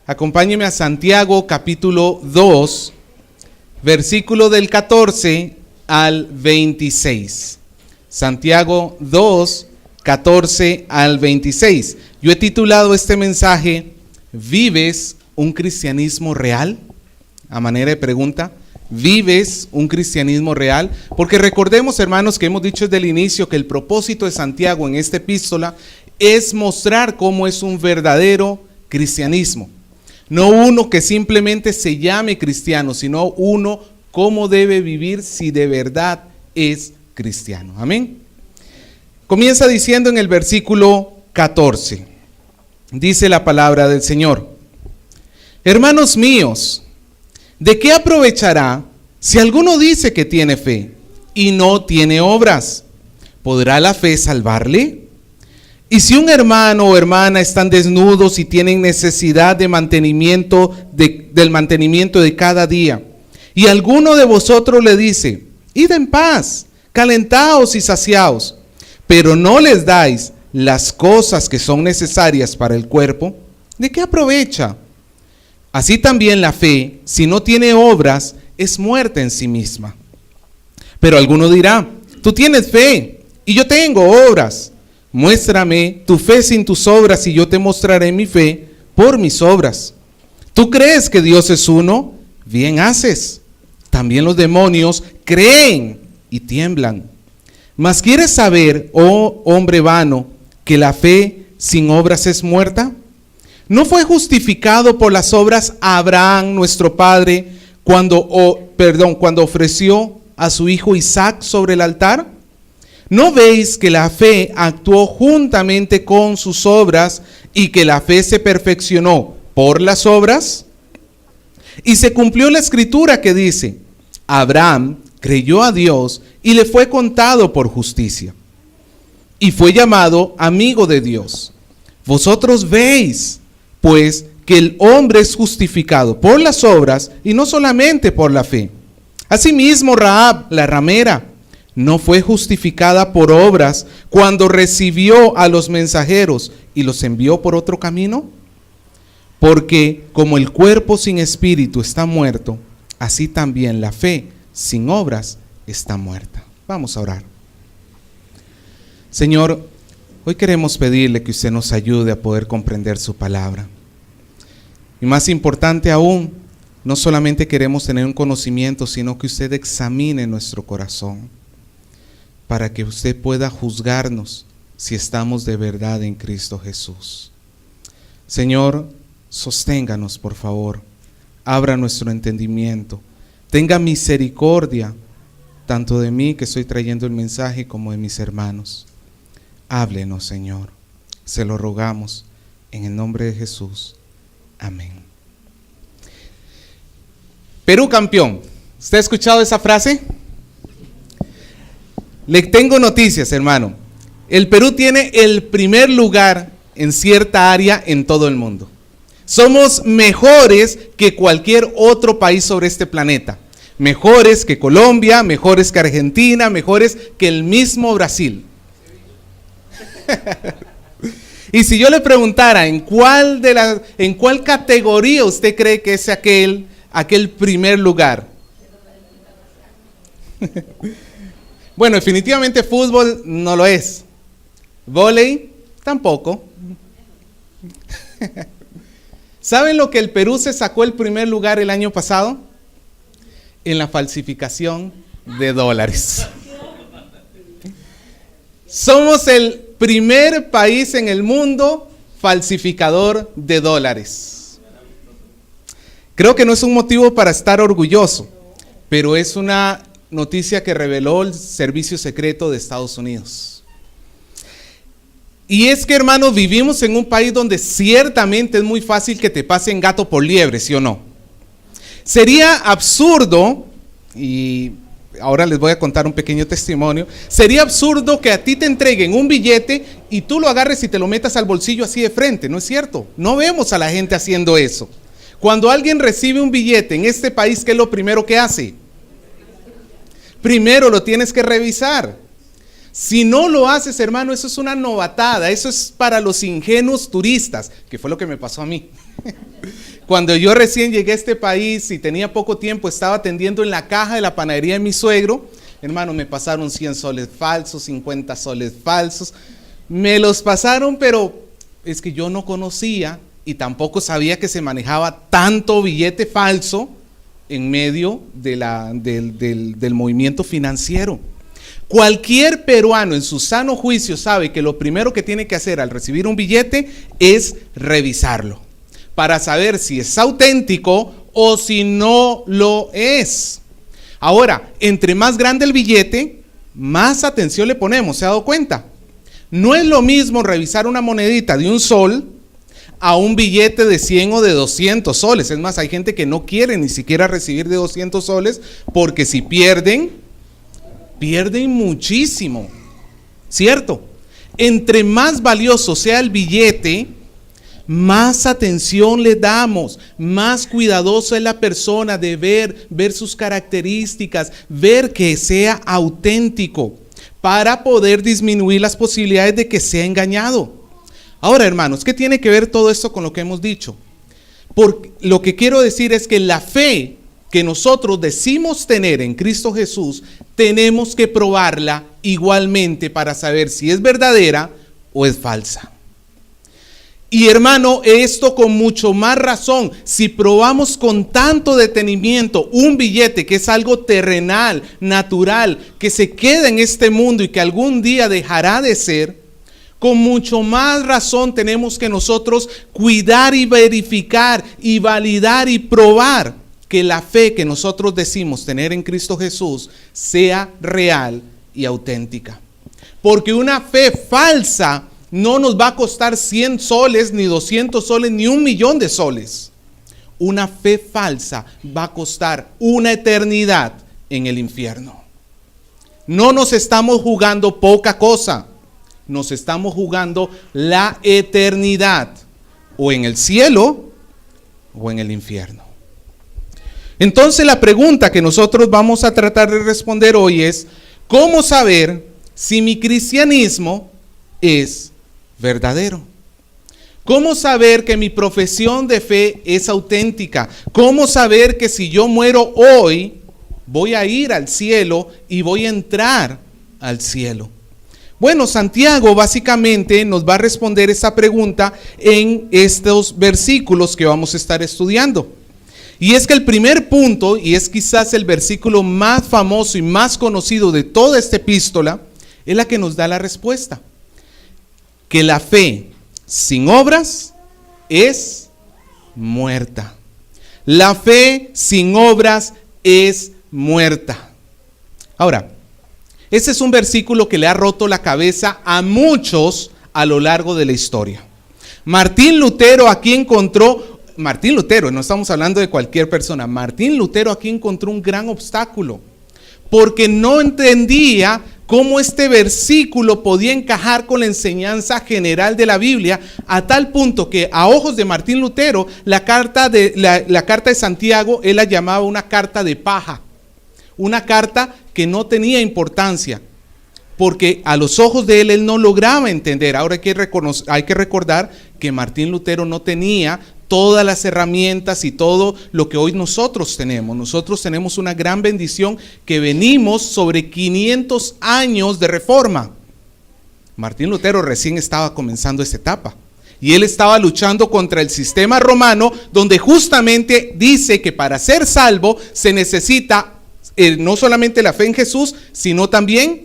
Acompáñeme a Santiago capítulo 2, versículo del 14 al 26. Santiago 2, 14 al 26. Yo he titulado este mensaje, ¿vives un cristianismo real? A manera de pregunta, ¿vives un cristianismo real? Porque recordemos, hermanos, que hemos dicho desde el inicio que el propósito de Santiago en esta epístola es mostrar cómo es un verdadero cristianismo. No uno que simplemente se llame cristiano, sino uno cómo debe vivir si de verdad es cristiano. Amén. Comienza diciendo en el versículo 14, dice la palabra del Señor: hermanos míos, ¿de qué aprovechará si alguno dice que tiene fe y no tiene obras? ¿Podrá la fe salvarle? Y si un hermano o hermana están desnudos y tienen necesidad de del mantenimiento de cada día, y alguno de vosotros le dice, id en paz, calentaos y saciaos, pero no les dais las cosas que son necesarias para el cuerpo, ¿de qué aprovecha? Así también la fe, si no tiene obras, es muerta en sí misma. Pero alguno dirá, tú tienes fe y yo tengo obras. Muéstrame tu fe sin tus obras y yo te mostraré mi fe por mis obras. ¿Tú crees que Dios es uno? Bien haces. También los demonios creen y tiemblan. ¿Mas quieres saber, oh hombre vano, que la fe sin obras es muerta? ¿No fue justificado por las obras Abraham, nuestro padre, cuando ofreció a su hijo Isaac sobre el altar? ¿No veis que la fe actuó juntamente con sus obras y que la fe se perfeccionó por las obras? Y se cumplió la escritura que dice, Abraham creyó a Dios y le fue contado por justicia. Y fue llamado amigo de Dios. Vosotros veis, pues, que el hombre es justificado por las obras y no solamente por la fe. Asimismo, Rahab, la ramera, no fue justificada por obras cuando recibió a los mensajeros y los envió por otro camino. Porque como el cuerpo sin espíritu está muerto, así también la fe sin obras está muerta. Vamos a orar. Señor, hoy queremos pedirle que usted nos ayude a poder comprender su palabra. Y más importante aún, no solamente queremos tener un conocimiento, sino que usted examine nuestro corazón, para que usted pueda juzgarnos si estamos de verdad en Cristo Jesús. Señor, sosténganos, por favor. Abra nuestro entendimiento. Tenga misericordia, tanto de mí que estoy trayendo el mensaje, como de mis hermanos. Háblenos, Señor. Se lo rogamos en el nombre de Jesús. Amén. Perú campeón. ¿Usted ha escuchado esa frase? Le tengo noticias, hermano. El Perú tiene el primer lugar en cierta área en todo el mundo. Somos mejores que cualquier otro país sobre este planeta. Mejores que Colombia, mejores que Argentina, mejores que el mismo Brasil. Y si yo le preguntara en cuál categoría usted cree que es aquel primer lugar. Bueno, definitivamente fútbol no lo es. Vóley tampoco. ¿Saben lo que el Perú se sacó el primer lugar el año pasado? En la falsificación de dólares. Somos el primer país en el mundo falsificador de dólares. Creo que no es un motivo para estar orgulloso, pero es una noticia que reveló el Servicio Secreto de Estados Unidos. Y es que, hermanos, vivimos en un país donde ciertamente es muy fácil que te pasen gato por liebre, ¿sí o no? Sería absurdo, y ahora les voy a contar un pequeño testimonio, sería absurdo que a ti te entreguen un billete y tú lo agarres y te lo metas al bolsillo así de frente, ¿no es cierto? No vemos a la gente haciendo eso. Cuando alguien recibe un billete en este país, ¿qué es lo primero que hace? Primero lo tienes que revisar. Si no lo haces, hermano, eso es una novatada, eso es para los ingenuos turistas, que fue lo que me pasó a mí. Cuando yo recién llegué a este país y tenía poco tiempo, estaba atendiendo en la caja de la panadería de mi suegro. Hermano, me pasaron 100 soles falsos, 50 soles falsos. Me los pasaron, pero es que yo no conocía y tampoco sabía que se manejaba tanto billete falso en medio de del movimiento financiero. Cualquier peruano en su sano juicio sabe que lo primero que tiene que hacer al recibir un billete es revisarlo para saber si es auténtico o si no lo es. Ahora, entre más grande el billete, más atención le ponemos. ¿Se ha dado cuenta? No es lo mismo revisar una monedita de 1 sol a un billete de 100 o de 200 soles. Es más, hay gente que no quiere ni siquiera recibir de 200 soles porque si pierden muchísimo, ¿cierto? Entre más valioso sea el billete, más atención le damos, más cuidadoso es la persona de ver sus características, ver que sea auténtico, para poder disminuir las posibilidades de que sea engañado. Ahora, hermanos, ¿qué tiene que ver todo esto con lo que hemos dicho? Porque lo que quiero decir es que la fe que nosotros decimos tener en Cristo Jesús, tenemos que probarla igualmente para saber si es verdadera o es falsa. Y hermano, esto con mucho más razón, si probamos con tanto detenimiento un billete que es algo terrenal, natural, que se queda en este mundo y que algún día dejará de ser, con mucho más razón tenemos que nosotros cuidar y verificar y validar y probar que la fe que nosotros decimos tener en Cristo Jesús sea real y auténtica. Porque una fe falsa no nos va a costar 100 soles, ni 200 soles, ni 1.000.000 de soles. Una fe falsa va a costar una eternidad en el infierno. No nos estamos jugando poca cosa, nos estamos jugando la eternidad, o en el cielo o en el infierno. Entonces la pregunta que nosotros vamos a tratar de responder hoy es: ¿cómo saber si mi cristianismo es verdadero? ¿Cómo saber que mi profesión de fe es auténtica? ¿Cómo saber que si yo muero hoy voy a ir al cielo y voy a entrar al cielo? Bueno, Santiago básicamente nos va a responder esa pregunta en estos versículos que vamos a estar estudiando. Y es que el primer punto, y es quizás el versículo más famoso y más conocido de toda esta epístola, es la que nos da la respuesta. Que la fe sin obras es muerta. La fe sin obras es muerta. Ahora, ese es un versículo que le ha roto la cabeza a muchos a lo largo de la historia. Martín Lutero, no estamos hablando de cualquier persona. Martín Lutero aquí encontró un gran obstáculo, porque no entendía cómo este versículo podía encajar con la enseñanza general de la Biblia, a tal punto que a ojos de Martín Lutero, la carta de Santiago, él la llamaba una carta de paja, una carta que no tenía importancia, porque a los ojos de él no lograba entender. Ahora hay que recordar que Martín Lutero no tenía todas las herramientas y todo lo que hoy nosotros tenemos. Nosotros tenemos una gran bendición que venimos sobre 500 años de reforma. Martín Lutero recién estaba comenzando esta etapa y él estaba luchando contra el sistema romano, donde justamente dice que para ser salvo se necesita no solamente la fe en Jesús, sino también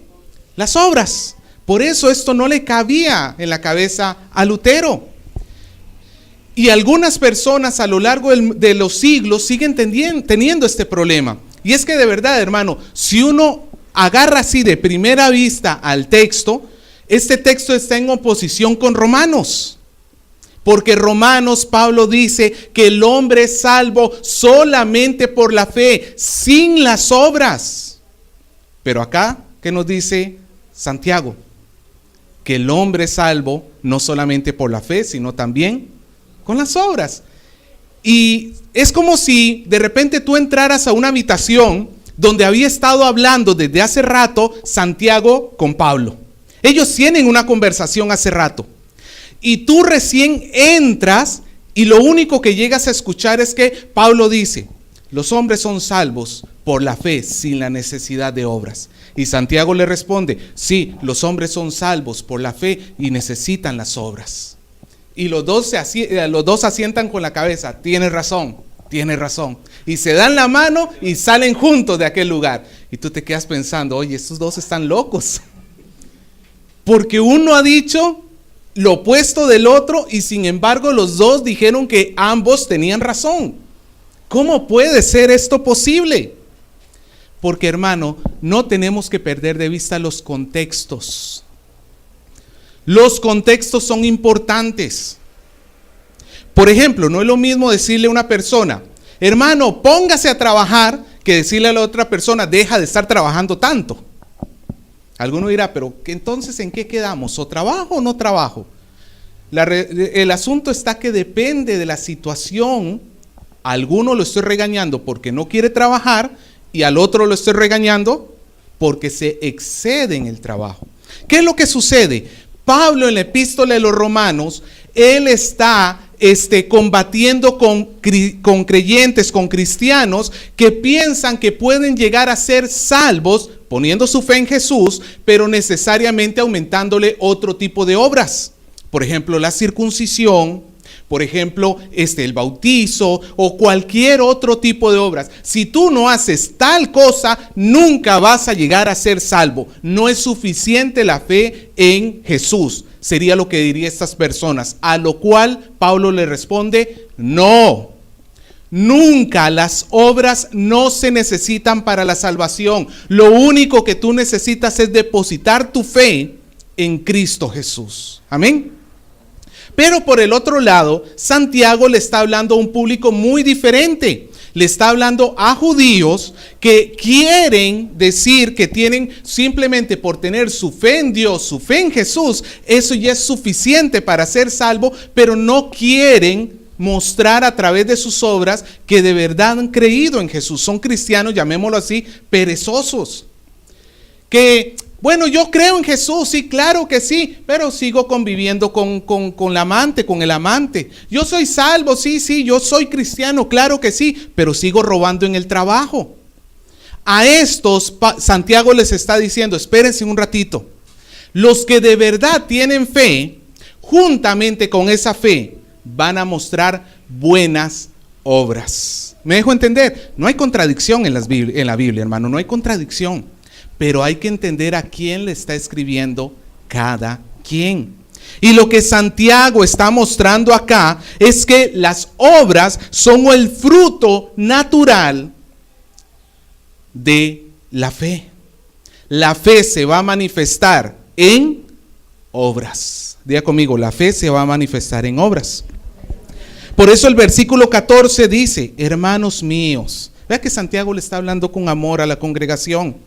las obras. Por eso esto no le cabía en la cabeza a Lutero. Y algunas personas a lo largo de los siglos siguen teniendo este problema. Y es que de verdad, hermano, si uno agarra así de primera vista al texto, este texto está en oposición con Romanos. Porque Romanos, Pablo dice que el hombre es salvo solamente por la fe, sin las obras. Pero acá, ¿qué nos dice Santiago? Que el hombre es salvo no solamente por la fe, sino también con las obras. Y es como si de repente tú entraras a una habitación donde había estado hablando desde hace rato Santiago con Pablo. Ellos tienen una conversación hace rato. Y tú recién entras Y lo único que llegas a escuchar es que Pablo dice, los hombres son salvos por la fe sin la necesidad de obras. Y Santiago le responde, sí, los hombres son salvos por la fe y necesitan las obras. Y los dos asientan con la cabeza, tiene razón. Y se dan la mano y salen juntos de aquel lugar. Y tú te quedas pensando, oye, estos dos están locos. Porque uno ha dicho lo opuesto del otro y sin embargo los dos dijeron que ambos tenían razón. ¿Cómo puede ser esto posible? Porque, hermano, no tenemos que perder de vista los contextos. Los contextos son importantes. Por ejemplo, no es lo mismo decirle a una persona, hermano, póngase a trabajar, que decirle a la otra persona, deja de estar trabajando tanto. Alguno dirá, pero entonces ¿en qué quedamos? ¿O trabajo o no trabajo? El asunto está que depende de la situación. A alguno lo estoy regañando porque no quiere trabajar y al otro lo estoy regañando porque se excede en el trabajo. ¿Qué es lo que sucede? Pablo en la epístola de los Romanos, él está combatiendo con creyentes, con cristianos que piensan que pueden llegar a ser salvos poniendo su fe en Jesús, pero necesariamente aumentándole otro tipo de obras. Por ejemplo, la circuncisión, por ejemplo, el bautizo o cualquier otro tipo de obras. Si tú no haces tal cosa, nunca vas a llegar a ser salvo. No es suficiente la fe en Jesús. Sería lo que diría estas personas. A lo cual Pablo le responde, no. Nunca las obras no se necesitan para la salvación. Lo único que tú necesitas es depositar tu fe en Cristo Jesús. Amén. Pero por el otro lado, Santiago le está hablando a un público muy diferente. Le está hablando a judíos que quieren decir que tienen simplemente por tener su fe en Dios, su fe en Jesús, eso ya es suficiente para ser salvo, pero no quieren mostrar a través de sus obras que de verdad han creído en Jesús. Son cristianos, llamémoslo así, perezosos. Que bueno, yo creo en Jesús, sí, claro que sí, pero sigo conviviendo con la amante, con el amante. Yo soy salvo, sí, yo soy cristiano, claro que sí, pero sigo robando en el trabajo. A estos, Santiago les está diciendo, espérense un ratito. Los que de verdad tienen fe, juntamente con esa fe, van a mostrar buenas obras. ¿Me dejo entender? No hay contradicción en la Biblia, hermano, no hay contradicción. Pero hay que entender a quién le está escribiendo cada quien. Y lo que Santiago está mostrando acá es que las obras son el fruto natural de la fe. La fe se va a manifestar en obras. Diga conmigo, la fe se va a manifestar en obras. Por eso el versículo 14 dice, hermanos míos, vea que Santiago le está hablando con amor a la congregación.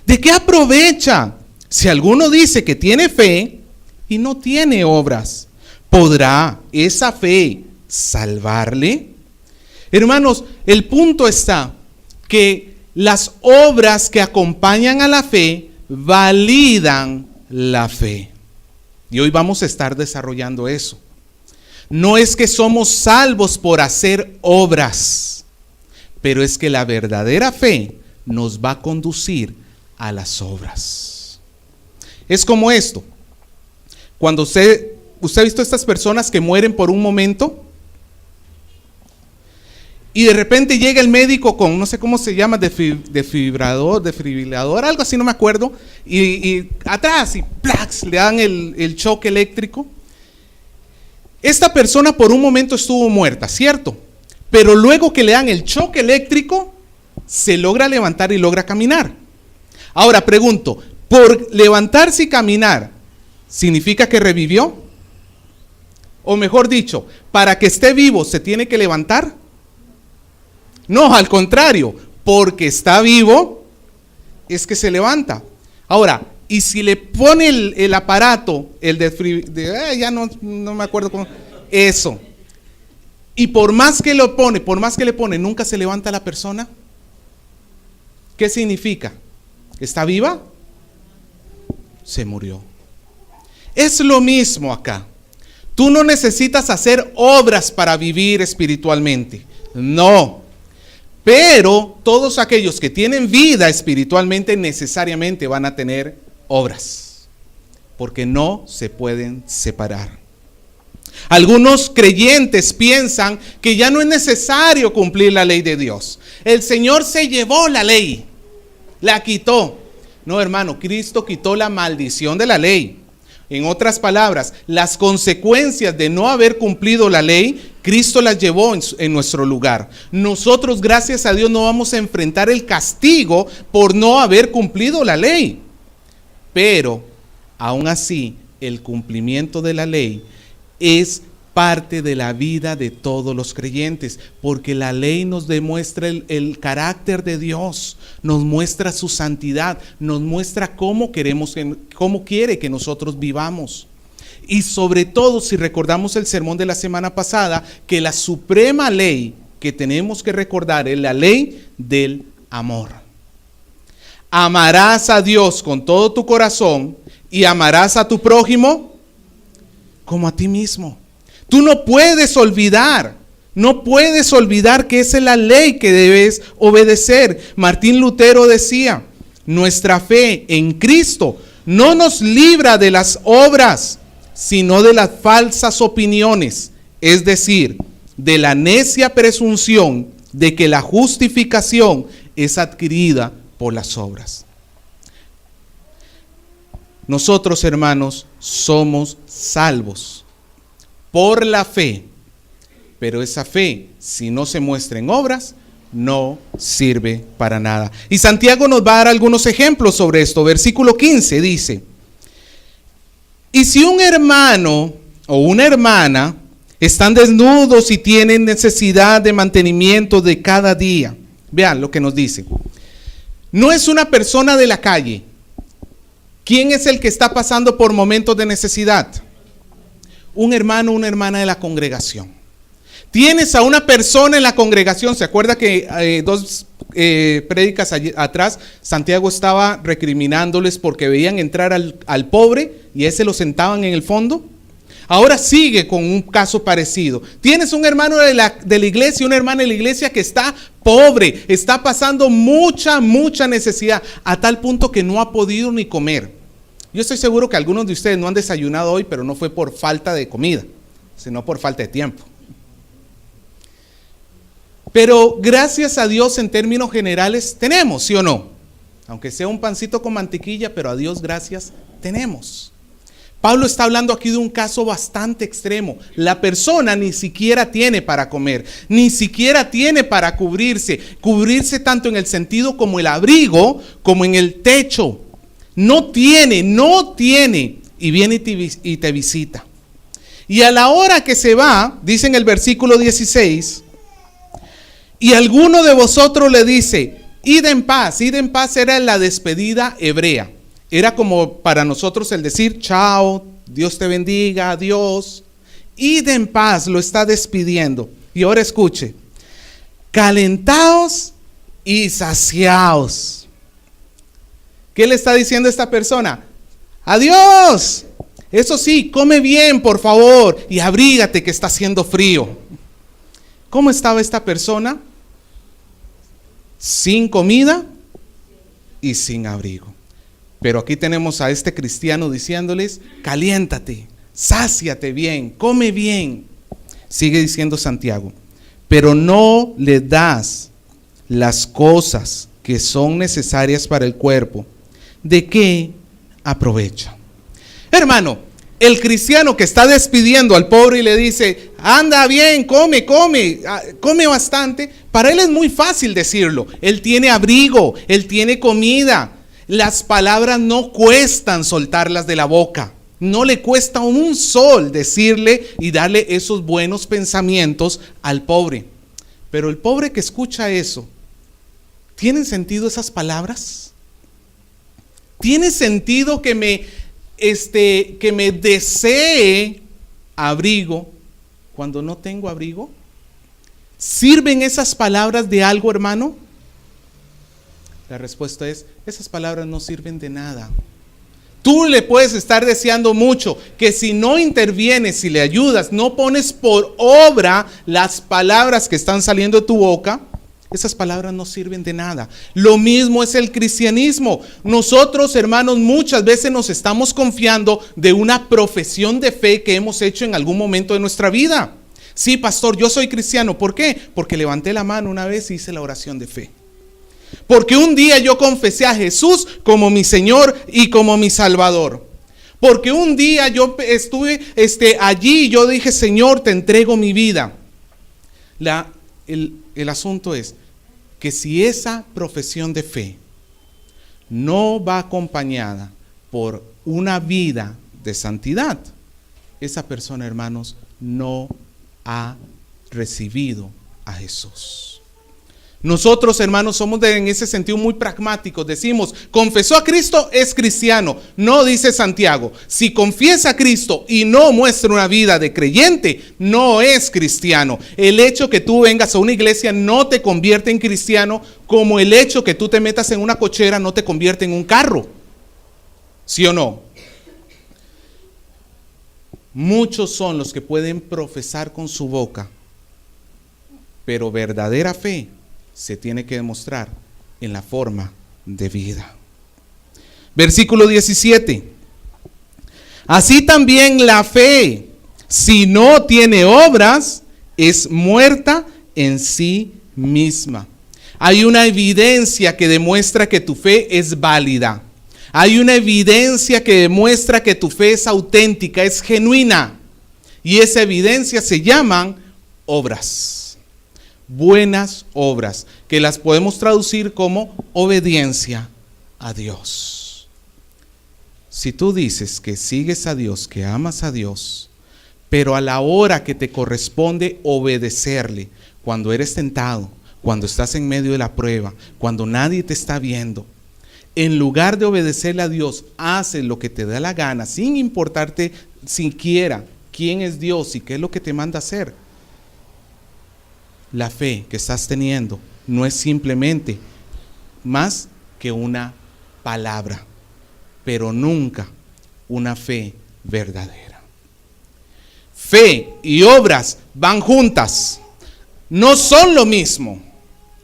¿De qué aprovecha si alguno dice que tiene fe y no tiene obras? ¿Podrá esa fe salvarle? Hermanos, el punto está que las obras que acompañan a la fe validan la fe. Y hoy vamos a estar desarrollando eso. No es que somos salvos por hacer obras, pero es que la verdadera fe nos va a conducir a las obras. Es como esto. Cuando usted ha visto estas personas que mueren por un momento y de repente llega el médico con, no sé cómo se llama, desfibrilador, algo así, no me acuerdo, y atrás y ¡plax! Le dan el choque eléctrico. Esta persona por un momento estuvo muerta, ¿cierto? Pero luego que le dan el choque eléctrico, se logra levantar y logra caminar. Ahora pregunto, ¿por levantarse y caminar significa que revivió? O mejor dicho, ¿para que esté vivo se tiene que levantar? No, al contrario, porque está vivo es que se levanta. Ahora, y si le pone el aparato, ya no me acuerdo cómo, eso, y por más que le pone, nunca se levanta la persona, ¿qué significa? ¿Está viva? Se murió. Es lo mismo acá. Tú no necesitas hacer obras para vivir espiritualmente. No. Pero todos aquellos que tienen vida espiritualmente necesariamente van a tener obras, porque no se pueden separar. Algunos creyentes piensan que ya no es necesario cumplir la ley de Dios. El Señor se llevó la ley, la quitó. No, hermano, Cristo quitó la maldición de la ley. En otras palabras, las consecuencias de no haber cumplido la ley, Cristo las llevó en nuestro lugar. Nosotros, gracias a Dios, no vamos a enfrentar el castigo por no haber cumplido la ley. Pero, aún así, el cumplimiento de la ley es parte de la vida de todos los creyentes, porque la ley nos demuestra el carácter de Dios, nos muestra su santidad, nos muestra cómo quiere que nosotros vivamos. Y sobre todo, si recordamos el sermón de la semana pasada, que la suprema ley que tenemos que recordar es la ley del amor. Amarás a Dios con todo tu corazón y amarás a tu prójimo como a ti mismo. Tú no puedes olvidar que esa es la ley que debes obedecer. Martín Lutero decía, nuestra fe en Cristo no nos libra de las obras, sino de las falsas opiniones, es decir, de la necia presunción de que la justificación es adquirida por las obras. Nosotros, hermanos, somos salvos por la fe, pero esa fe, si no se muestra en obras, no sirve para nada. Y Santiago nos va a dar algunos ejemplos sobre esto. Versículo 15 dice, y si un hermano o una hermana están desnudos y tienen necesidad de mantenimiento de cada día, vean lo que nos dice, no es una persona de la calle. ¿Quién es el que está pasando por momentos de necesidad? Un hermano o una hermana de la congregación. Tienes a una persona en la congregación. ¿Se acuerda que dos prédicas atrás Santiago estaba recriminándoles porque veían entrar al pobre y ese lo sentaban en el fondo? Ahora sigue con un caso parecido. Tienes un hermano de la iglesia, una hermana de la iglesia que está pobre, está pasando mucha necesidad, a tal punto que no ha podido ni comer. Yo estoy seguro que algunos de ustedes no han desayunado hoy, pero no fue por falta de comida, sino por falta de tiempo. Pero gracias a Dios en términos generales tenemos, ¿sí o no? Aunque sea un pancito con mantequilla, pero a Dios gracias tenemos. Pablo está hablando aquí de un caso bastante extremo. La persona ni siquiera tiene para comer, ni siquiera tiene para cubrirse tanto en el sentido como el abrigo, como en el techo. No tiene, y viene y te visita. Y a la hora que se va, dice en el versículo 16, y alguno de vosotros le dice, id en paz era la despedida hebrea. Era como para nosotros el decir, chao, Dios te bendiga, adiós. Id en paz, lo está despidiendo. Y ahora escuche, calentaos y saciaos. ¿Qué le está diciendo esta persona? Adiós. Eso sí, come bien, por favor, y abrígate que está haciendo frío. ¿Cómo estaba esta persona? Sin comida y sin abrigo. Pero aquí tenemos a este cristiano diciéndoles, caliéntate, sáciate bien, come bien. Sigue diciendo Santiago, pero no le das las cosas que son necesarias para el cuerpo. ¿De qué aprovecha? Hermano, el cristiano que está despidiendo al pobre y le dice, anda bien, come bastante, para él es muy fácil decirlo. Él tiene abrigo, él tiene comida. Las palabras no cuestan soltarlas de la boca. No le cuesta un sol decirle y darle esos buenos pensamientos al pobre. Pero el pobre que escucha eso, ¿tienen sentido esas palabras? ¿Tiene sentido que me desee abrigo cuando no tengo abrigo? ¿Sirven esas palabras de algo, hermano? La respuesta es, esas palabras no sirven de nada. Tú le puedes estar deseando mucho que si no intervienes, si le ayudas, no pones por obra las palabras que están saliendo de tu boca, esas palabras no sirven de nada. Lo mismo es el cristianismo. Nosotros, hermanos, muchas veces nos estamos confiando de una profesión de fe que hemos hecho en algún momento de nuestra vida. Sí, pastor, yo soy cristiano. ¿Por qué? Porque levanté la mano una vez y hice la oración de fe. Porque un día yo confesé a Jesús como mi Señor y como mi Salvador. Porque un día yo estuve allí y yo dije, Señor, te entrego mi vida. El asunto es que si esa profesión de fe no va acompañada por una vida de santidad, esa persona, hermanos, no ha recibido a Jesús. Nosotros, hermanos, somos en ese sentido muy pragmáticos. Decimos, confesó a Cristo, es cristiano. No, dice Santiago, si confiesa a Cristo y no muestra una vida de creyente, no es cristiano. El hecho que tú vengas a una iglesia no te convierte en cristiano, como el hecho que tú te metas en una cochera no te convierte en un carro. ¿Sí o no? Muchos son los que pueden profesar con su boca, pero verdadera fe se tiene que demostrar en la forma de vida. Versículo 17. Así también la fe, si no tiene obras, es muerta en sí misma. Hay una evidencia que demuestra que tu fe es válida. Hay una evidencia que demuestra que tu fe es auténtica, es genuina. Y esa evidencia se llaman obras. Buenas obras, que las podemos traducir como obediencia a Dios. Si tú dices que sigues a Dios, que amas a Dios, pero a la hora que te corresponde obedecerle, cuando eres tentado, cuando estás en medio de la prueba, cuando nadie te está viendo, en lugar de obedecerle a Dios, haces lo que te da la gana, sin importarte siquiera quién es Dios y qué es lo que te manda hacer. La fe que estás teniendo no es simplemente más que una palabra, pero nunca una fe verdadera. Fe y obras van juntas, no son lo mismo.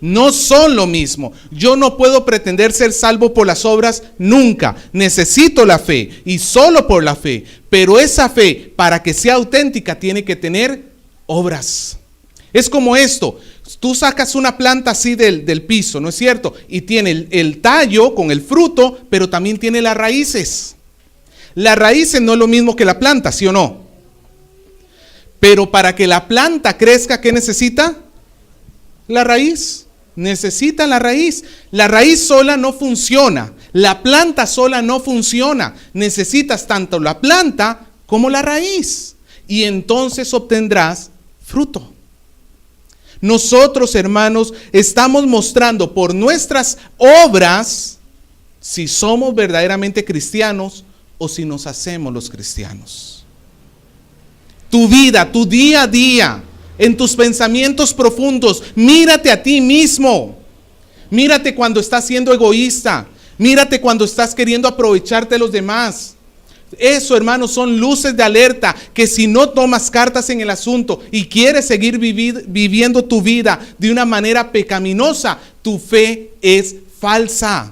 No son lo mismo. Yo no puedo pretender ser salvo por las obras nunca. Necesito la fe y solo por la fe. Pero esa fe, para que sea auténtica, tiene que tener obras. Es como esto. Tú sacas una planta así del piso, ¿no es cierto? Y tiene el tallo con el fruto, pero también tiene las raíces. Las raíces no es lo mismo que la planta, ¿sí o no? Pero para que la planta crezca, ¿qué necesita? La raíz. Necesita la raíz. La raíz sola no funciona. La planta sola no funciona. Necesitas tanto la planta como la raíz. Y entonces obtendrás fruto. Nosotros, hermanos, estamos mostrando por nuestras obras si somos verdaderamente cristianos o si nos hacemos los cristianos. Tu vida, tu día a día, en tus pensamientos profundos, mírate a ti mismo. Mírate cuando estás siendo egoísta. Mírate cuando estás queriendo aprovecharte de los demás. Eso, hermanos, son luces de alerta que si no tomas cartas en el asunto y quieres seguir viviendo tu vida de una manera pecaminosa, tu fe es falsa.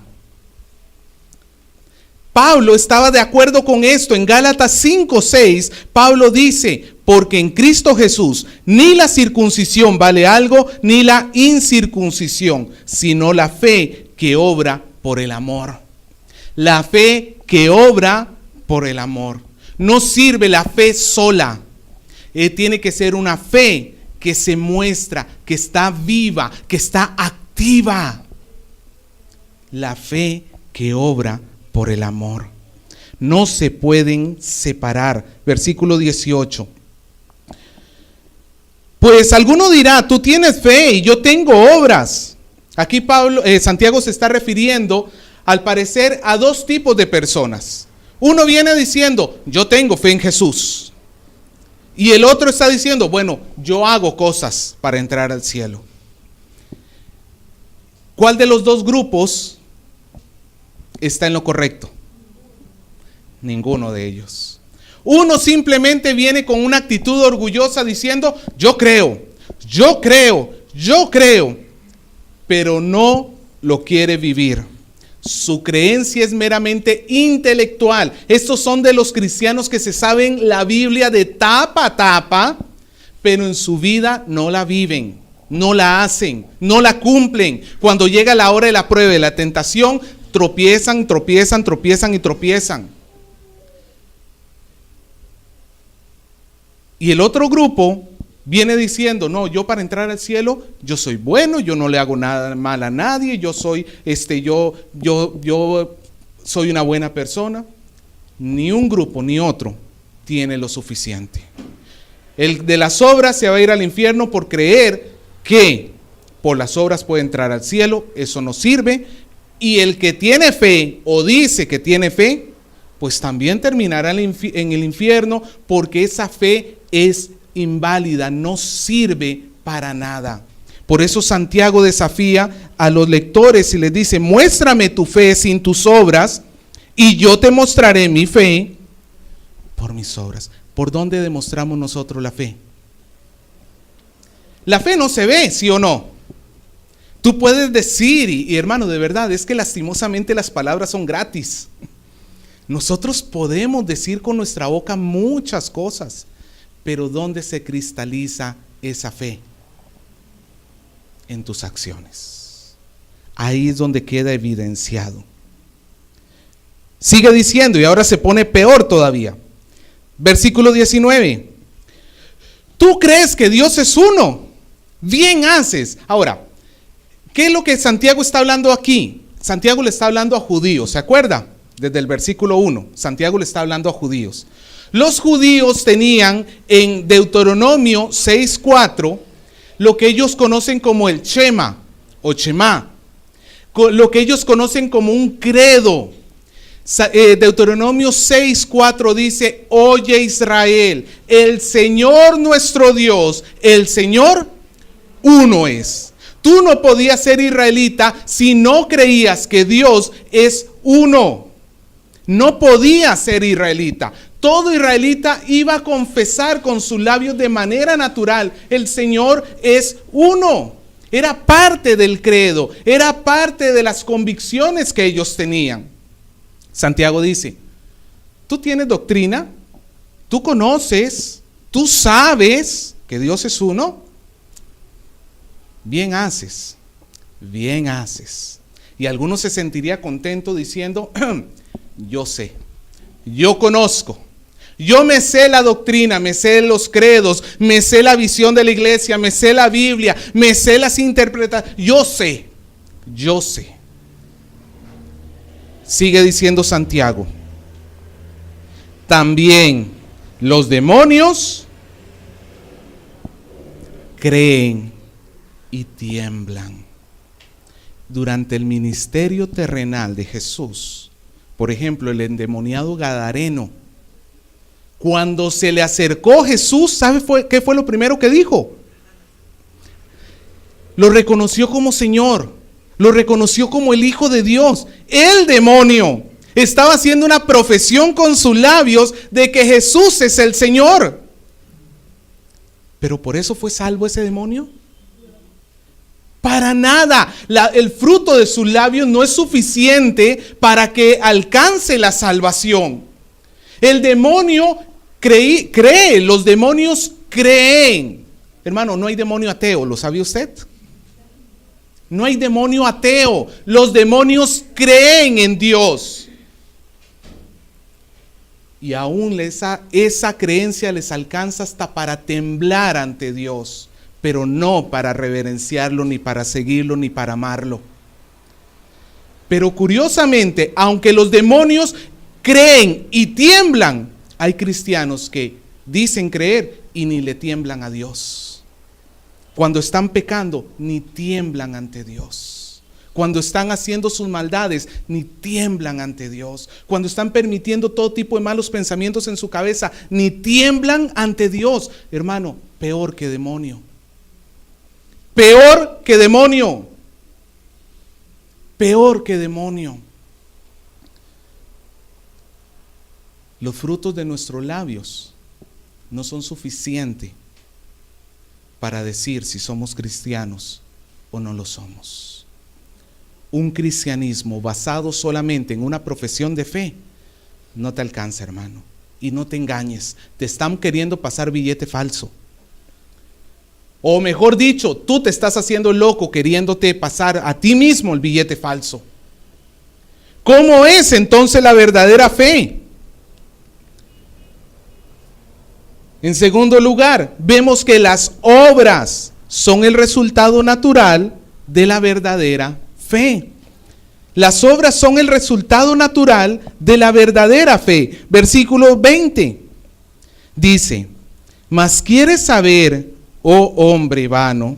Pablo estaba de acuerdo con esto. En Gálatas 5:6, Pablo dice, porque en Cristo Jesús ni la circuncisión vale algo, ni la incircuncisión, sino la fe que obra por el amor. La fe que obra por el amor. No sirve la fe sola. Tiene que ser una fe que se muestra, que está viva, que está activa. La fe que obra por el amor. No se pueden separar. Versículo 18. Pues alguno dirá, tú tienes fe y yo tengo obras. Aquí Santiago se está refiriendo, al parecer, a dos tipos de personas. Uno viene diciendo, yo tengo fe en Jesús. Y el otro está diciendo, bueno, yo hago cosas para entrar al cielo. ¿Cuál de los dos grupos está en lo correcto? Ninguno de ellos. Uno simplemente viene con una actitud orgullosa diciendo, yo creo, yo creo, yo creo, pero no lo quiere vivir. Su creencia es meramente intelectual. Estos son de los cristianos que se saben la Biblia de tapa a tapa, pero en su vida no la viven, no la hacen, no la cumplen. Cuando llega la hora de la prueba, de la tentación, tropiezan, tropiezan, tropiezan y tropiezan. Y el otro grupo viene diciendo, no, yo para entrar al cielo, yo soy bueno, yo no le hago nada mal a nadie, yo soy soy una buena persona. Ni un grupo ni otro tiene lo suficiente. El de las obras se va a ir al infierno por creer que por las obras puede entrar al cielo. Eso no sirve. Y el que tiene fe o dice que tiene fe, pues también terminará en el infierno, porque esa fe es inválida, no sirve para nada. Por eso Santiago desafía a los lectores y les dice, muéstrame tu fe sin tus obras y yo te mostraré mi fe por mis obras. ¿Por dónde demostramos nosotros la fe? La fe no se ve, ¿sí o no? Tú puedes decir, y hermano, de verdad, es que lastimosamente las palabras son gratis. Nosotros podemos decir con nuestra boca muchas cosas, pero ¿dónde se cristaliza esa fe? En tus acciones. Ahí es donde queda evidenciado. Sigue diciendo, y ahora se pone peor todavía. Versículo 19. Tú crees que Dios es uno. Bien haces. Ahora, ¿qué es lo que Santiago está hablando aquí? Santiago le está hablando a judíos, ¿se acuerda? Desde el versículo 1, Santiago le está hablando a judíos. Los judíos tenían en Deuteronomio 6:4 lo que ellos conocen como el Shema o Shema, lo que ellos conocen como un credo. Deuteronomio 6:4 dice, oye Israel, el Señor nuestro Dios, el Señor uno es. Tú no podías ser israelita si no creías que Dios es uno. No podías ser israelita. Todo israelita iba a confesar con sus labios de manera natural, el Señor es uno. Era parte del credo, era parte de las convicciones que ellos tenían. Santiago dice, tú tienes doctrina, tú conoces, tú sabes que Dios es uno. Bien haces, bien haces. Y algunos se sentiría contento diciendo, yo sé, yo conozco, yo me sé la doctrina, me sé los credos, me sé la visión de la iglesia, me sé la Biblia, me sé las interpretaciones, yo sé. Sigue diciendo Santiago, también los demonios creen y tiemblan. Durante el ministerio terrenal de Jesús, por ejemplo, el endemoniado gadareno, cuando se le acercó Jesús, ¿sabe qué fue lo primero que dijo? Lo reconoció como Señor, lo reconoció como el Hijo de Dios. El demonio estaba haciendo una profesión con sus labios de que Jesús es el Señor. ¿Pero por eso fue salvo ese demonio? Para nada. El fruto de sus labios no es suficiente para que alcance la salvación. El demonio cree, los demonios creen. Hermano, no hay demonio ateo, ¿lo sabía usted? No hay demonio ateo. Los demonios creen en Dios. Y aún esa creencia les alcanza hasta para temblar ante Dios, pero no para reverenciarlo, ni para seguirlo, ni para amarlo. Pero curiosamente, aunque los demonios creen y tiemblan, hay cristianos que dicen creer y ni le tiemblan a Dios. Cuando están pecando, ni tiemblan ante Dios. Cuando están haciendo sus maldades, ni tiemblan ante Dios. Cuando están permitiendo todo tipo de malos pensamientos en su cabeza, ni tiemblan ante Dios. Hermano, peor que demonio. Peor que demonio. Peor que demonio. los frutos de nuestros labios no son suficientes para decir si somos cristianos o no lo somos. Un cristianismo basado solamente en una profesión de fe no te alcanza, hermano. Y no te engañes, te están queriendo pasar billete falso. O mejor dicho, tú te estás haciendo loco queriéndote pasar a ti mismo el billete falso. ¿Cómo es entonces la verdadera fe? En segundo lugar, vemos que las obras son el resultado natural de la verdadera fe. Las obras son el resultado natural de la verdadera fe. Versículo 20 dice: mas quieres saber, oh hombre vano,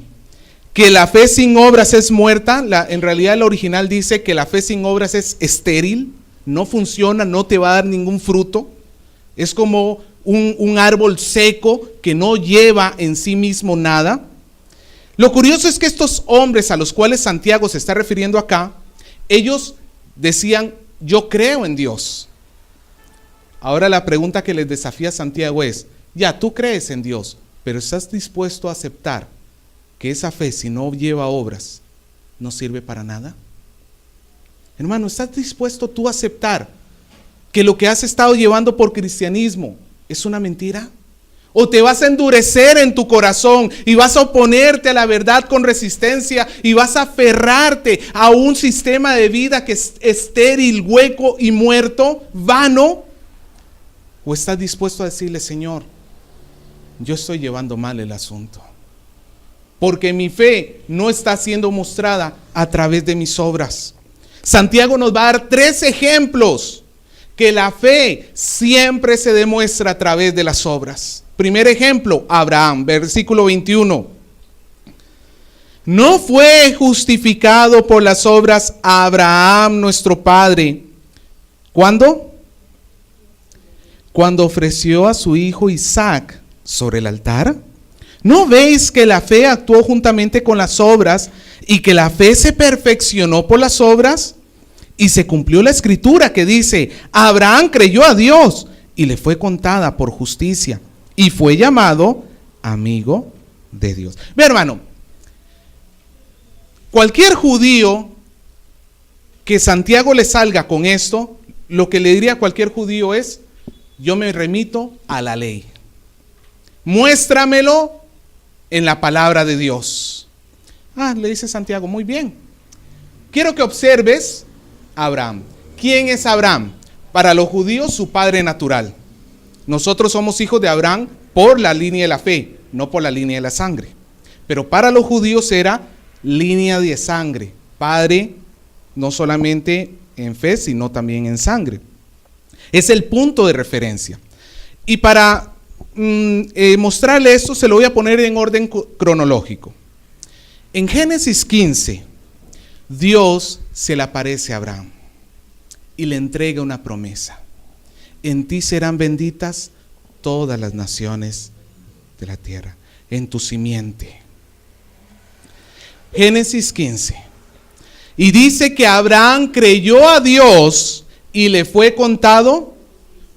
que la fe sin obras es muerta. En realidad el original dice que la fe sin obras es estéril, no funciona, no te va a dar ningún fruto. Es como un árbol seco que no lleva en sí mismo nada. Lo curioso es que estos hombres a los cuales Santiago se está refiriendo acá, ellos decían: yo creo en Dios. Ahora la pregunta que les desafía Santiago es: ya, tú crees en Dios, pero ¿estás dispuesto a aceptar que esa fe, si no lleva obras, no sirve para nada? Hermano, ¿estás dispuesto tú a aceptar que lo que has estado llevando por cristianismo es una mentira? ¿O te vas a endurecer en tu corazón y vas a oponerte a la verdad con resistencia y vas a aferrarte a un sistema de vida que es estéril, hueco y muerto, vano? ¿O estás dispuesto a decirle: Señor, yo estoy llevando mal el asunto, porque mi fe no está siendo mostrada a través de mis obras? Santiago nos va a dar 3 ejemplos que la fe siempre se demuestra a través de las obras. Primer ejemplo, Abraham, versículo 21. No fue justificado por las obras Abraham nuestro padre. ¿Cuándo? Cuando ofreció a su hijo Isaac sobre el altar. ¿No veis que la fe actuó juntamente con las obras y que la fe se perfeccionó por las obras? Y se cumplió la escritura que dice: Abraham creyó a Dios y le fue contada por justicia y fue llamado amigo de Dios. Ve, hermano, cualquier judío que Santiago le salga con esto, lo que le diría a cualquier judío es: yo me remito a la ley. Muéstramelo en la palabra de Dios. Le dice Santiago: muy bien. Quiero que observes a Abraham. ¿Quién es Abraham? Para los judíos, su padre natural. Nosotros somos hijos de Abraham por la línea de la fe, no por la línea de la sangre. Pero para los judíos era línea de sangre. Padre no solamente en fe, sino también en sangre. Es el punto de referencia. Y para mostrarle esto, se lo voy a poner en orden cronológico. En Génesis 15, Dios se le aparece a Abraham y le entrega una promesa: en ti serán benditas todas las naciones de la tierra, en tu simiente. Génesis 15. Y dice que Abraham creyó a Dios y le fue contado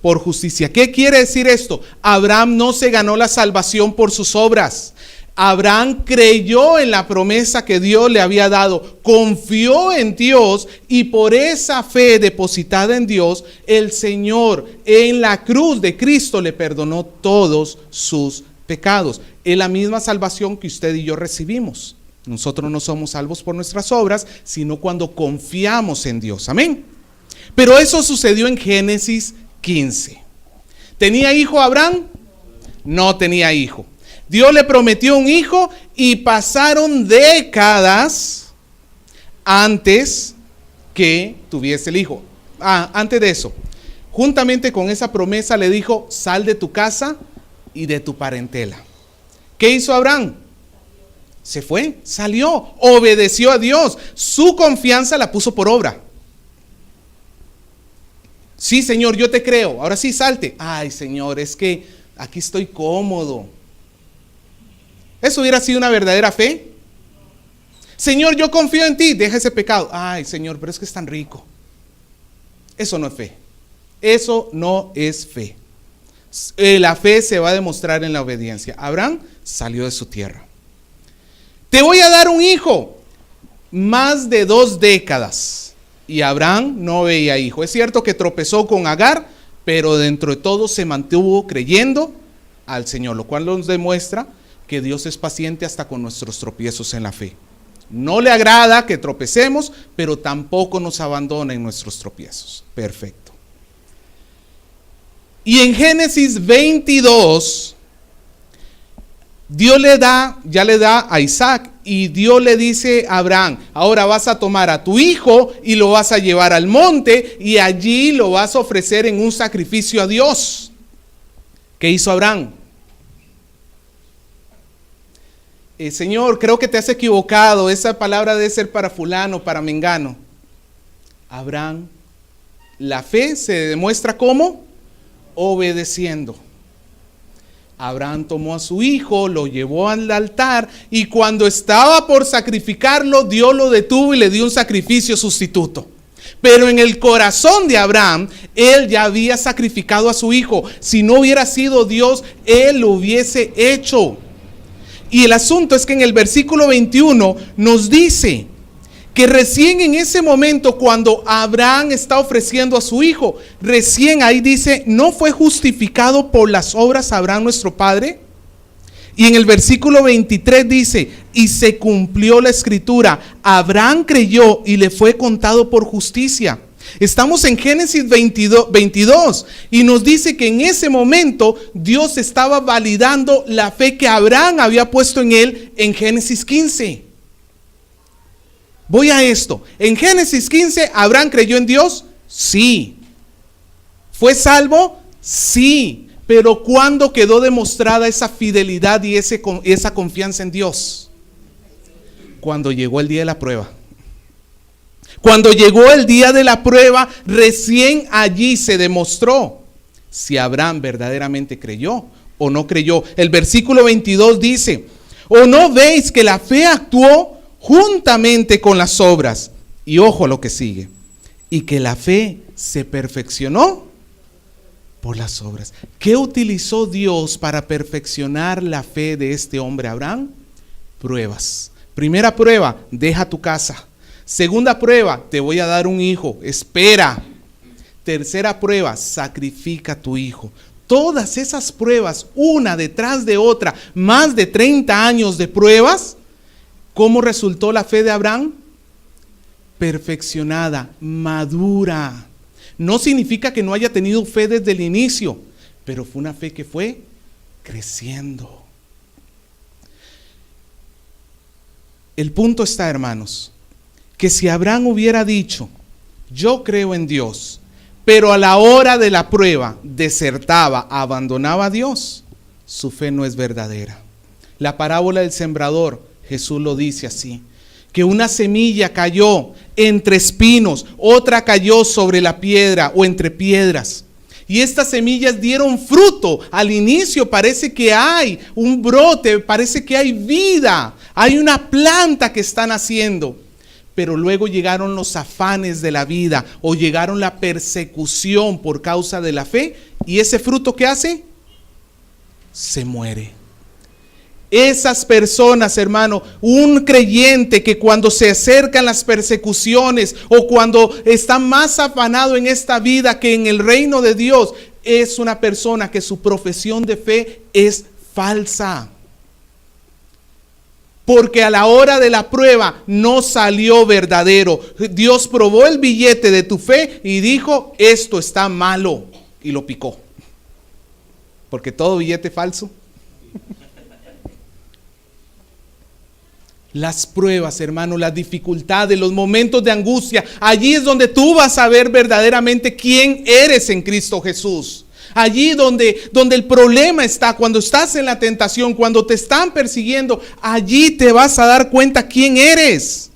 por justicia. ¿Qué quiere decir esto? Abraham no se ganó la salvación por sus obras. Abraham creyó en la promesa que Dios le había dado, confió en Dios, y por esa fe depositada en Dios, el Señor en la cruz de Cristo le perdonó todos sus pecados. Es la misma salvación que usted y yo recibimos. Nosotros no somos salvos por nuestras obras, sino cuando confiamos en Dios. Amén. Pero eso sucedió en Génesis 15. ¿Tenía hijo Abraham? No tenía hijo. Dios le prometió un hijo y pasaron décadas antes que tuviese el hijo. Antes de eso, juntamente con esa promesa le dijo: sal de tu casa y de tu parentela. ¿Qué hizo Abraham? Se fue, salió, obedeció a Dios. Su confianza la puso por obra. Sí, Señor, yo te creo. Ahora sí, salte. Ay, Señor, es que aquí estoy cómodo. ¿Eso hubiera sido una verdadera fe? Señor, yo confío en ti, deja ese pecado. Ay, Señor, pero es que es tan rico. Eso no es fe. Eso no es fe. La fe se va a demostrar en la obediencia. Abraham salió de su tierra. Te voy a dar un hijo. Más de 2 décadas. Y Abraham no veía hijo. Es cierto que tropezó con Agar, pero dentro de todo se mantuvo creyendo al Señor, lo cual nos demuestra que Dios es paciente hasta con nuestros tropiezos en la fe. No le agrada que tropecemos, pero tampoco nos abandona en nuestros tropiezos. Perfecto. Y en Génesis 22, Dios ya le da a Isaac, y Dios le dice a Abraham: ahora vas a tomar a tu hijo y lo vas a llevar al monte y allí lo vas a ofrecer en un sacrificio a Dios. ¿Qué hizo Abraham? Señor, creo que te has equivocado, esa palabra debe ser para fulano, para mengano. Abraham, la fe se demuestra ¿cómo? Obedeciendo. Abraham tomó a su hijo, lo llevó al altar, y cuando estaba por sacrificarlo, Dios lo detuvo y le dio un sacrificio sustituto. Pero en el corazón de Abraham, él ya había sacrificado a su hijo. Si no hubiera sido Dios, él lo hubiese hecho. Y el asunto es que en el versículo 21 nos dice que recién en ese momento, cuando Abraham está ofreciendo a su hijo, recién ahí dice: ¿no fue justificado por las obras Abraham nuestro padre? Y en el versículo 23 dice: y se cumplió la escritura, Abraham creyó y le fue contado por justicia. Estamos en Génesis 22 y nos dice que en ese momento Dios estaba validando la fe que Abraham había puesto en él en Génesis 15. Voy a esto. En Génesis 15, ¿Abraham creyó en Dios? Sí. ¿Fue salvo? Sí. Pero ¿cuándo quedó demostrada esa fidelidad y esa confianza en Dios? Cuando llegó el día de la prueba. Cuando llegó el día de la prueba, recién allí se demostró si Abraham verdaderamente creyó o no creyó. El versículo 22 dice: ¿o no veis que la fe actuó juntamente con las obras? Y ojo a lo que sigue: y que la fe se perfeccionó por las obras. ¿Qué utilizó Dios para perfeccionar la fe de este hombre Abraham? Pruebas. Primera prueba: deja tu casa. Segunda prueba: te voy a dar un hijo, espera. Tercera prueba: sacrifica a tu hijo. Todas esas pruebas, una detrás de otra, más de 30 años de pruebas. ¿Cómo resultó la fe de Abraham? Perfeccionada, madura. No significa que no haya tenido fe desde el inicio, pero fue una fe que fue creciendo. El punto está, hermanos, que si Abraham hubiera dicho: yo creo en Dios, pero a la hora de la prueba desertaba, abandonaba a Dios, su fe no es verdadera. La parábola del sembrador, Jesús lo dice así: que una semilla cayó entre espinos, otra cayó sobre la piedra o entre piedras. Y estas semillas dieron fruto. Al inicio parece que hay un brote, parece que hay vida, hay una planta que está naciendo. Pero luego llegaron los afanes de la vida o llegaron la persecución por causa de la fe. ¿Y ese fruto qué hace? Se muere. Esas personas, hermano, un creyente que cuando se acercan las persecuciones o cuando está más afanado en esta vida que en el reino de Dios, es una persona que su profesión de fe es falsa. Porque a la hora de la prueba no salió verdadero. Dios probó el billete de tu fe y dijo: esto está malo, y lo picó. Porque todo billete falso. Las pruebas, hermano, las dificultades, los momentos de angustia, allí es donde tú vas a ver verdaderamente quién eres en Cristo Jesús. Allí donde el problema está, cuando estás en la tentación, cuando te están persiguiendo, allí te vas a dar cuenta quién eres.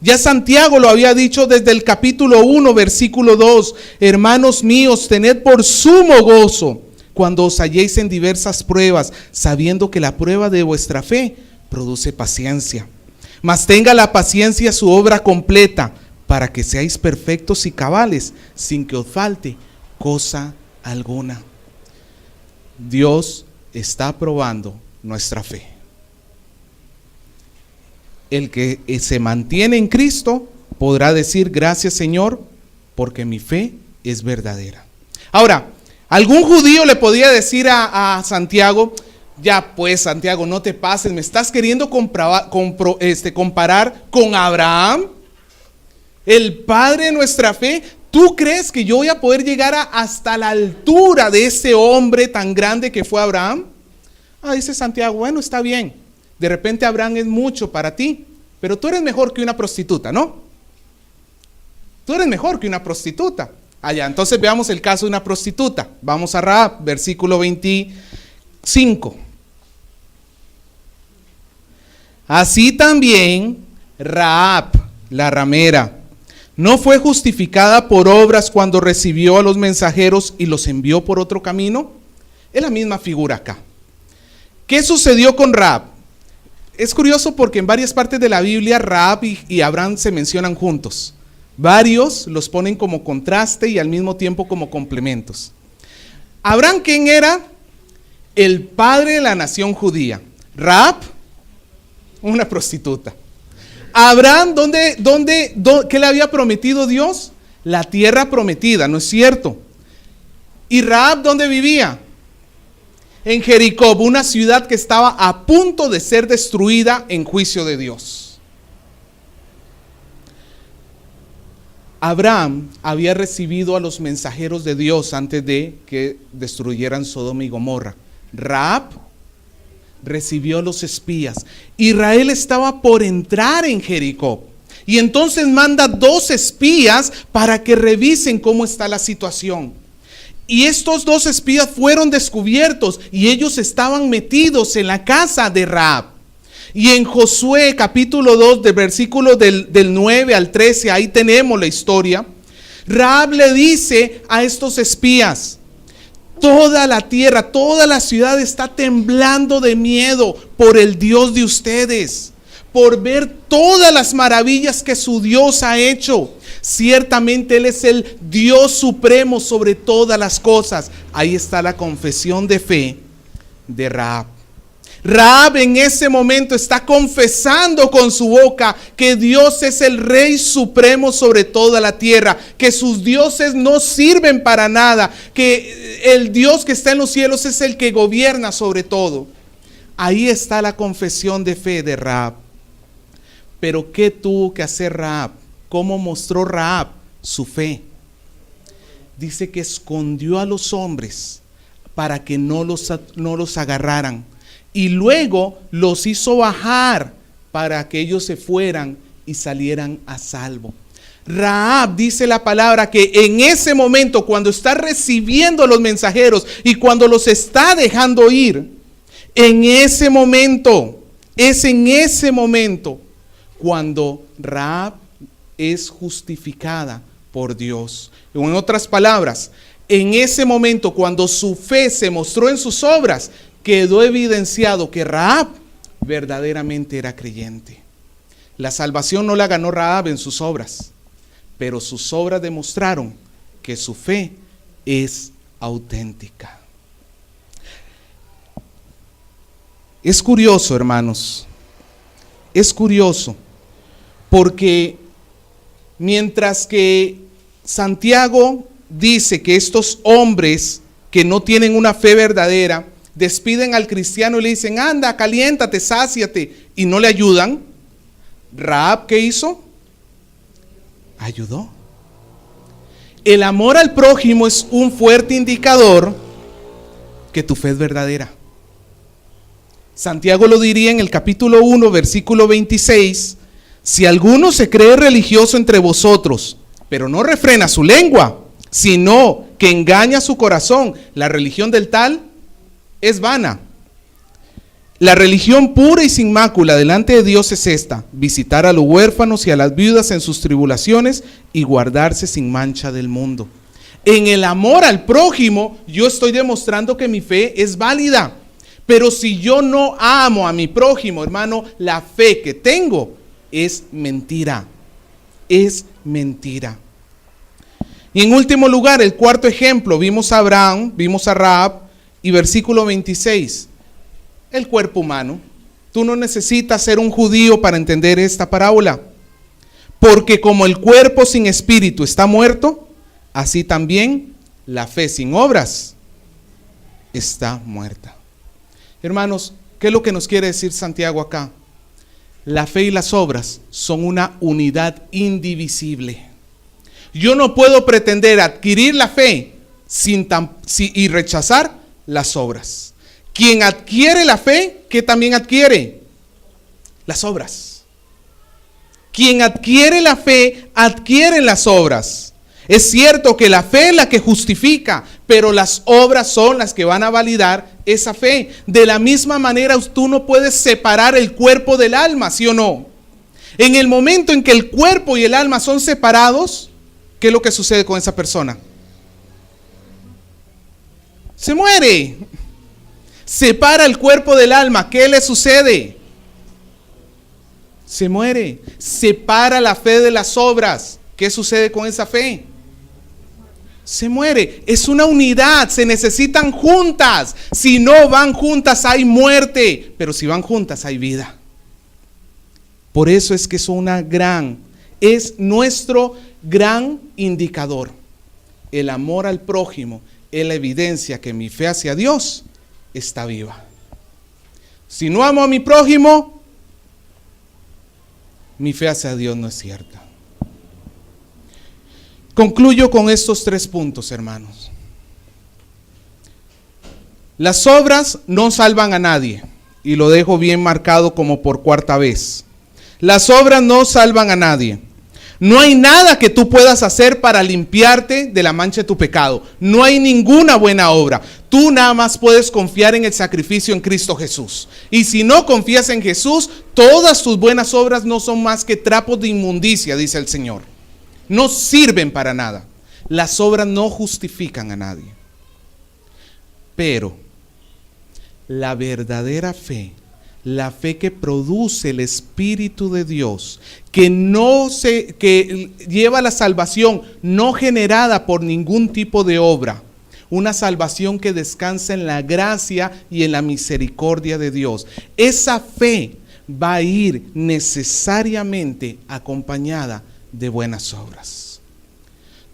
Ya Santiago lo había dicho desde el capítulo 1, versículo 2: hermanos míos, tened por sumo gozo cuando os halléis en diversas pruebas, sabiendo que la prueba de vuestra fe produce paciencia. Mas tenga la paciencia su obra completa, para que seáis perfectos y cabales, sin que os falte cosa alguna. Dios está probando nuestra fe. El que se mantiene en Cristo podrá decir: gracias, Señor, porque mi fe es verdadera. Ahora, algún judío le podía decir a Santiago: ya pues, Santiago, no te pases, me estás queriendo comparar con Abraham, el padre de nuestra fe. ¿Tú crees que yo voy a poder llegar hasta la altura de ese hombre tan grande que fue Abraham? Dice Santiago: bueno, está bien. De repente Abraham es mucho para ti, pero tú eres mejor que una prostituta, ¿no? Tú eres mejor que una prostituta. Allá, entonces veamos el caso de una prostituta. Vamos a Rahab, versículo 25. Así también Rahab, la ramera, ¿no fue justificada por obras cuando recibió a los mensajeros y los envió por otro camino? Es la misma figura acá. ¿Qué sucedió con Rahab? Es curioso porque en varias partes de la Biblia Rahab y Abraham se mencionan juntos. Varios los ponen como contraste y al mismo tiempo como complementos. Abraham, ¿quién era? El padre de la nación judía. Rahab, una prostituta. Abraham, ¿qué le había prometido Dios? La tierra prometida, ¿no es cierto? ¿Y Rahab dónde vivía? En Jericó, una ciudad que estaba a punto de ser destruida en juicio de Dios. Abraham había recibido a los mensajeros de Dios antes de que destruyeran Sodoma y Gomorra. Rahab recibió a los espías. Israel estaba por entrar en Jericó. Y entonces manda 2 espías para que revisen cómo está la situación. Y estos 2 espías fueron descubiertos y ellos estaban metidos en la casa de Rahab. Y en Josué capítulo 2, del versículo del 9 al 13, ahí tenemos la historia. Rahab le dice a estos espías: toda la tierra, toda la ciudad está temblando de miedo por el Dios de ustedes, por ver todas las maravillas que su Dios ha hecho. Ciertamente Él es el Dios supremo sobre todas las cosas. Ahí está la confesión de fe de Rahab. Rahab en ese momento está confesando con su boca que Dios es el Rey supremo sobre toda la tierra, que sus dioses no sirven para nada, que el Dios que está en los cielos es el que gobierna sobre todo. Ahí está la confesión de fe de Rahab. Pero ¿qué tuvo que hacer Rahab? ¿Cómo mostró Rahab su fe? Dice que escondió a los hombres para que no los agarraran. Y luego los hizo bajar para que ellos se fueran y salieran a salvo. Rahab, dice la palabra, que en ese momento, cuando está recibiendo a los mensajeros y cuando los está dejando ir, es en ese momento cuando Rahab es justificada por Dios. O en otras palabras, en ese momento cuando su fe se mostró en sus obras, quedó evidenciado que Rahab verdaderamente era creyente. La salvación no la ganó Rahab en sus obras, pero sus obras demostraron que su fe es auténtica. Es curioso, hermanos, es curioso, porque mientras que Santiago dice que estos hombres que no tienen una fe verdadera despiden al cristiano y le dicen: anda, caliéntate, sáciate, y no le ayudan, Rahab, ¿qué hizo? Ayudó. El amor al prójimo es un fuerte indicador que tu fe es verdadera. Santiago lo diría en el capítulo 1, versículo 26: si alguno se cree religioso entre vosotros, pero no refrena su lengua, sino que engaña su corazón, la religión del tal es vana. La religión pura y sin mácula delante de Dios es esta: visitar a los huérfanos y a las viudas en sus tribulaciones y guardarse sin mancha del mundo. En el amor al prójimo, yo estoy demostrando que mi fe es válida. Pero si yo no amo a mi prójimo, hermano, la fe que tengo es mentira. Es mentira. Y en último lugar, el cuarto ejemplo, vimos a Abraham, vimos a Rahab, y versículo 26, el cuerpo humano. Tú no necesitas ser un judío para entender esta parábola, porque como el cuerpo sin espíritu está muerto, así también la fe sin obras está muerta. Hermanos, ¿qué es lo que nos quiere decir Santiago acá? La fe y las obras son una unidad indivisible. Yo no puedo pretender adquirir la fe y rechazar las obras. Quien adquiere la fe, ¿qué también adquiere? Las obras. Quien adquiere la fe, adquiere las obras. Es cierto que la fe es la que justifica, pero las obras son las que van a validar esa fe. De la misma manera, tú no puedes separar el cuerpo del alma, ¿sí o no? En el momento en que el cuerpo y el alma son separados, ¿qué es lo que sucede con esa persona? Se muere. Separa el cuerpo del alma, ¿qué le sucede? Se muere. Separa la fe de las obras, ¿qué sucede con esa fe? Se muere. Es una unidad, se necesitan juntas. Si no van juntas hay muerte, pero si van juntas hay vida. Por eso es que es nuestro gran indicador. El amor al prójimo es la evidencia que mi fe hacia Dios está viva. Si no amo a mi prójimo, mi fe hacia Dios no es cierta. Concluyo con estos 3 puntos, hermanos. Las obras no salvan a nadie, y lo dejo bien marcado como por 4ª vez. Las obras no salvan a nadie. No hay nada que tú puedas hacer para limpiarte de la mancha de tu pecado. No hay ninguna buena obra. Tú nada más puedes confiar en el sacrificio en Cristo Jesús. Y si no confías en Jesús, todas tus buenas obras no son más que trapos de inmundicia, dice el Señor. No sirven para nada. Las obras no justifican a nadie. Pero la verdadera fe, la fe que produce el Espíritu de Dios, que lleva la salvación no generada por ningún tipo de obra, una salvación que descansa en la gracia y en la misericordia de Dios. Esa fe va a ir necesariamente acompañada de buenas obras.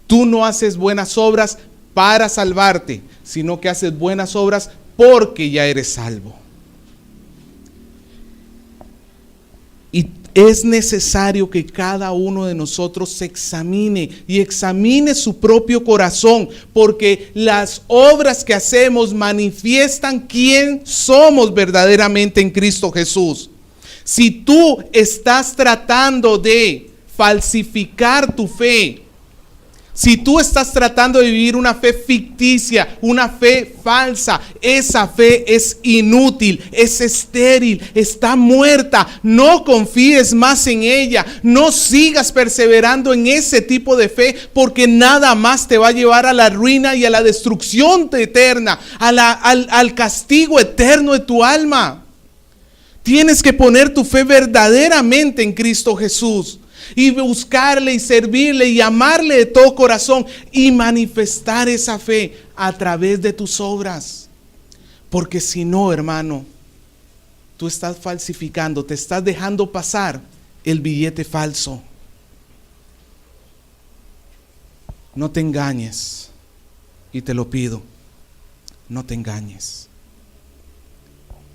Tú no haces buenas obras para salvarte, sino que haces buenas obras porque ya eres salvo. Y es necesario que cada uno de nosotros se examine y examine su propio corazón, porque las obras que hacemos manifiestan quién somos verdaderamente en Cristo Jesús. Si tú estás tratando de falsificar tu fe, si tú estás tratando de vivir una fe ficticia, una fe falsa, esa fe es inútil, es estéril, está muerta. No confíes más en ella, no sigas perseverando en ese tipo de fe, porque nada más te va a llevar a la ruina y a la destrucción eterna, al castigo eterno de tu alma. Tienes que poner tu fe verdaderamente en Cristo Jesús y buscarle y servirle y amarle de todo corazón y manifestar esa fe a través de tus obras. Porque si no, hermano, tú estás falsificando, te estás dejando pasar el billete falso. No te engañes, y te lo pido, no te engañes.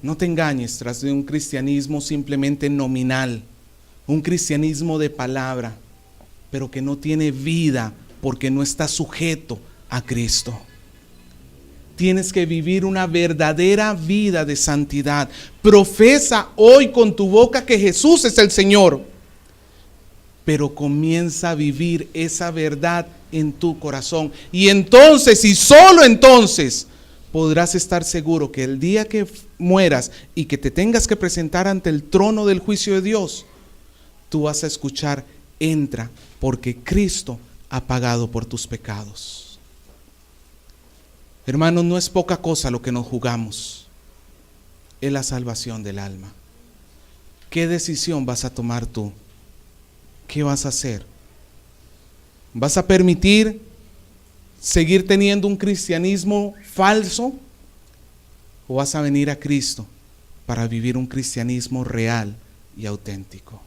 No te engañes tras de un cristianismo simplemente nominal, un cristianismo de palabra, pero que no tiene vida porque no está sujeto a Cristo. Tienes que vivir una verdadera vida de santidad. Profesa hoy con tu boca que Jesús es el Señor, pero comienza a vivir esa verdad en tu corazón. Y entonces, y solo entonces, podrás estar seguro que el día que mueras y que te tengas que presentar ante el trono del juicio de Dios, tú vas a escuchar: entra, porque Cristo ha pagado por tus pecados. Hermanos, no es poca cosa lo que nos jugamos. Es la salvación del alma. ¿Qué decisión vas a tomar tú? ¿Qué vas a hacer? ¿Vas a permitir seguir teniendo un cristianismo falso? ¿O vas a venir a Cristo para vivir un cristianismo real y auténtico?